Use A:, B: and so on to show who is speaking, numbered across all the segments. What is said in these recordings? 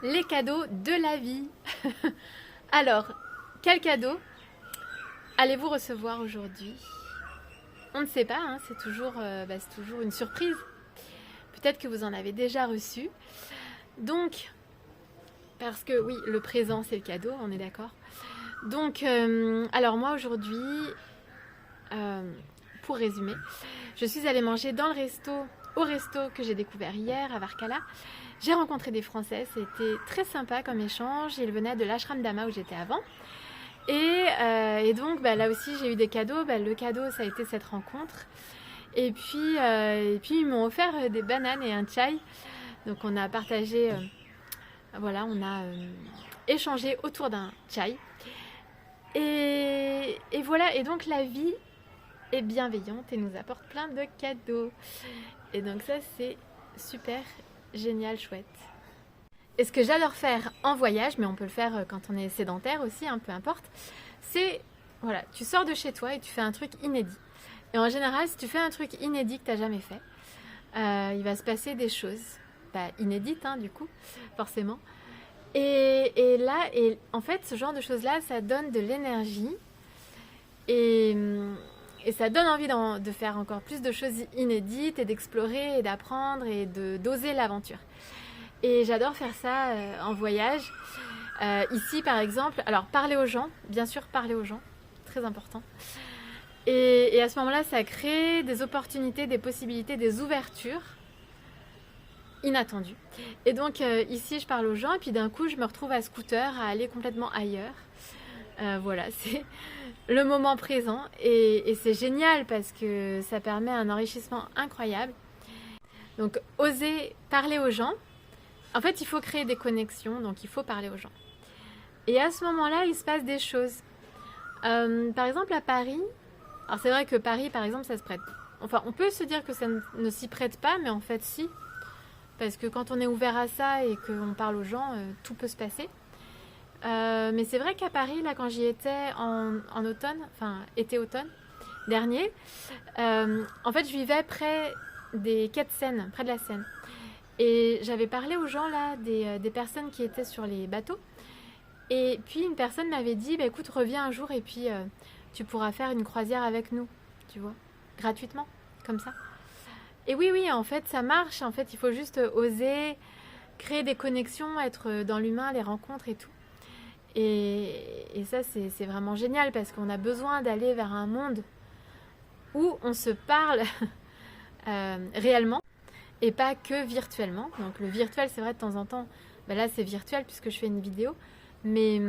A: Les cadeaux de la vie. Alors, quel cadeau allez-vous recevoir aujourd'hui? On ne sait pas, hein, c'est toujours une surprise. Peut-être que vous en avez déjà reçu. Donc, parce que oui, le présent c'est le cadeau, on est d'accord. Donc, alors moi aujourd'hui, euh, pour résumer, je suis allée manger au resto que j'ai découvert hier à Varkala. J'ai rencontré des Français, c'était très sympa comme échange. Ils venaient de l'ashram d'Ama où j'étais avant. Et donc là aussi j'ai eu des cadeaux. Le cadeau ça a été cette rencontre. Et puis ils m'ont offert des bananes et un chai. Donc on a partagé, on a échangé autour d'un chai. Et voilà, et donc la vie est bienveillante et nous apporte plein de cadeaux. Et donc ça c'est super génial, chouette. Et ce que j'adore faire en voyage, mais on peut le faire quand on est sédentaire aussi, peu importe, c'est, voilà, tu sors de chez toi et tu fais un truc inédit. Et en général, si tu fais un truc inédit que tu n'as jamais fait, il va se passer des choses, inédites du coup, forcément. Et en fait, ce genre de choses-là, ça donne de l'énergie et ça donne envie de faire encore plus de choses inédites et d'explorer et d'apprendre et d'oser l'aventure. Et j'adore faire ça en voyage. Ici, par exemple, alors parler aux gens, bien sûr, parler aux gens, très important. Et à ce moment-là, ça crée des opportunités, des possibilités, des ouvertures inattendues. Et donc, ici, je parle aux gens, et puis d'un coup, je me retrouve à scooter, à aller complètement ailleurs. Voilà, c'est le moment présent. Et c'est génial parce que ça permet un enrichissement incroyable. Donc, oser parler aux gens. En fait, il faut créer des connexions, donc il faut parler aux gens. Et à ce moment-là, il se passe des choses. Par exemple, à Paris, alors c'est vrai que Paris, par exemple, ça se prête. Enfin, on peut se dire que ça ne s'y prête pas, mais en fait, si. Parce que quand on est ouvert à ça et qu'on parle aux gens, tout peut se passer. Mais c'est vrai qu'à Paris, là, quand j'y étais en automne, enfin, été-automne dernier, en fait, je vivais près des quais de Seine, près de la Seine. Et j'avais parlé aux gens là, des personnes qui étaient sur les bateaux. Et puis une personne m'avait dit, écoute, reviens un jour et puis tu pourras faire une croisière avec nous, tu vois, gratuitement, comme ça. Et oui, oui, en fait, ça marche. En fait, il faut juste oser créer des connexions, être dans l'humain, les rencontres et tout. Et ça, c'est vraiment génial parce qu'on a besoin d'aller vers un monde où on se parle réellement et pas que virtuellement. Donc le virtuel, c'est vrai, de temps en temps, là c'est virtuel puisque je fais une vidéo, mais,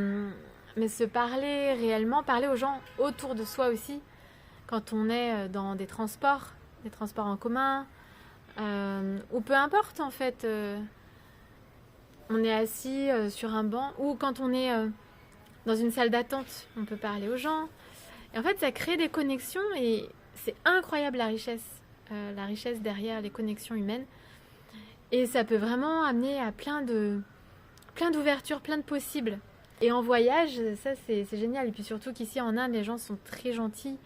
A: mais se parler réellement, parler aux gens autour de soi aussi, quand on est dans des transports en commun, ou peu importe en fait, on est assis sur un banc, ou quand on est dans une salle d'attente, on peut parler aux gens. Et en fait, ça crée des connexions et c'est incroyable la richesse derrière les connexions humaines. Et ça peut vraiment amener à plein d'ouvertures, plein de possibles. Et en voyage, ça c'est génial. Et puis surtout qu'ici en Inde, les gens sont très gentils,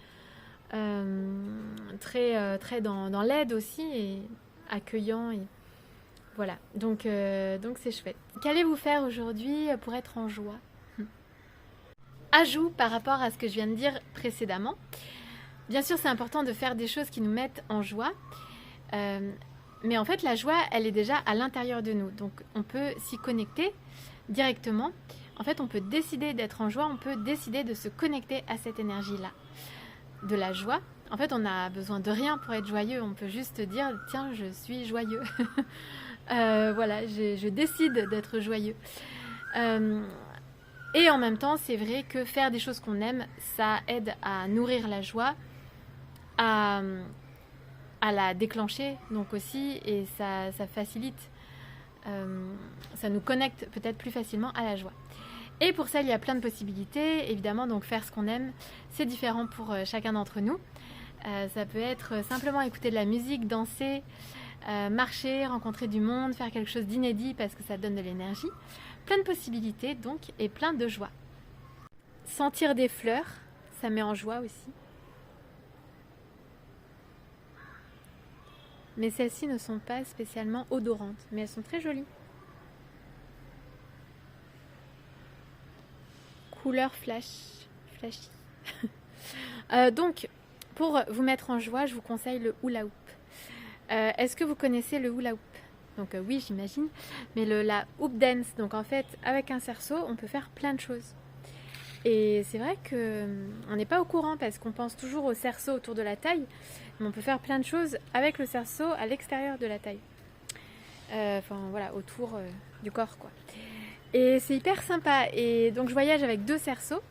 A: très dans l'aide aussi et accueillants. Et voilà, donc c'est chouette. Qu'allez-vous faire aujourd'hui pour être en joie? Ajout par rapport à ce que je viens de dire précédemment. Bien sûr, c'est important de faire des choses qui nous mettent en joie. Mais en fait, la joie, elle est déjà à l'intérieur de nous. Donc, on peut s'y connecter directement. En fait, on peut décider d'être en joie. On peut décider de se connecter à cette énergie-là, de la joie. En fait, on n'a besoin de rien pour être joyeux. On peut juste dire, tiens, je suis joyeux. Voilà, je décide d'être joyeux. Et en même temps, c'est vrai que faire des choses qu'on aime, ça aide à nourrir la joie, à la déclencher donc aussi, et ça facilite, ça nous connecte peut-être plus facilement à la joie. Et pour ça, il y a plein de possibilités, évidemment. Donc faire ce qu'on aime, c'est différent pour chacun d'entre nous. Ça peut être simplement écouter de la musique, danser, marcher, rencontrer du monde, faire quelque chose d'inédit parce que ça donne de l'énergie. Plein de possibilités donc, et plein de joie. Sentir des fleurs, ça met en joie aussi. Mais celles-ci ne sont pas spécialement odorantes, mais elles sont très jolies. couleur flashy. Donc, pour vous mettre en joie, je vous conseille le hula hoop. Est-ce que vous connaissez le hula hoop? Donc oui, j'imagine, mais la hoop dance, donc en fait, avec un cerceau, on peut faire plein de choses. Et c'est vrai qu'on n'est pas au courant parce qu'on pense toujours au cerceau autour de la taille, mais on peut faire plein de choses avec le cerceau à l'extérieur de la taille. Enfin voilà, autour du corps quoi. Et c'est hyper sympa. Et donc je voyage avec 2 cerceaux.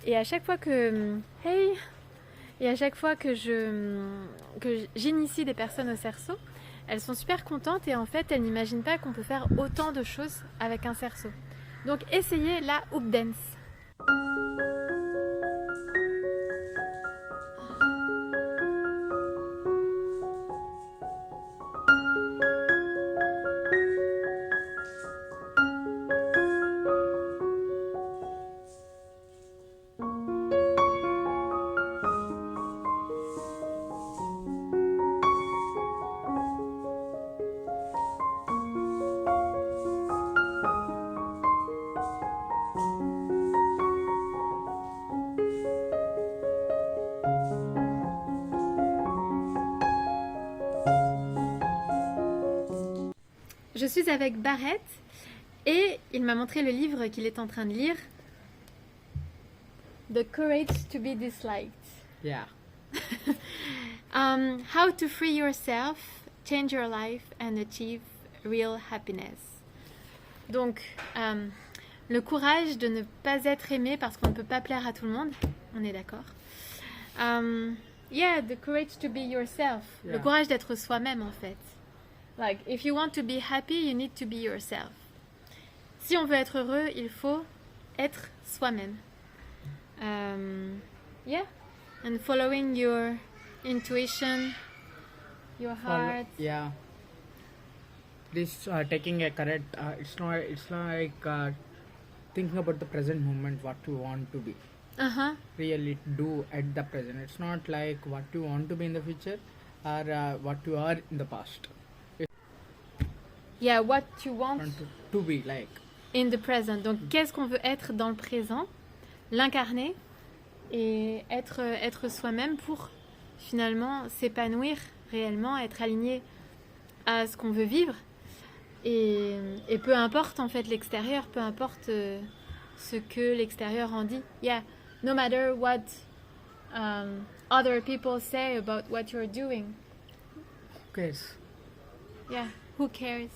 A: Et à chaque fois que j'initie des personnes au cerceau, elles sont super contentes et en fait elles n'imaginent pas qu'on peut faire autant de choses avec un cerceau. Donc essayez la hoop dance. Je suis avec Barrett et il m'a montré le livre qu'il est en train de lire. The Courage to be Disliked.
B: Yeah.
A: How to free yourself, change your life and achieve real happiness. Donc, le courage de ne pas être aimé parce qu'on ne peut pas plaire à tout le monde. On est d'accord. Yeah, the courage to be yourself.
B: Yeah.
A: Le courage d'être soi-même en fait. Like, if you want to be happy, you need to be yourself. Si on veut être heureux, il faut être soi-même. Yeah, and following your intuition, your heart.
B: Yeah. This taking a correct. It's not. It's like thinking about the present moment, what you want to be. Really do at the present. It's not like what you want to be in the future or what you are in the past.
A: Yeah, what you want
B: To be like.
A: in the present. Donc, qu'est-ce qu'on veut être dans le présent, l'incarner et être soi-même pour finalement s'épanouir réellement, être aligné à ce qu'on veut vivre. Et peu importe en fait l'extérieur, peu importe ce que l'extérieur en dit. Yeah, no matter what other people say about what you're doing.
B: Who cares?
A: Yeah, who cares?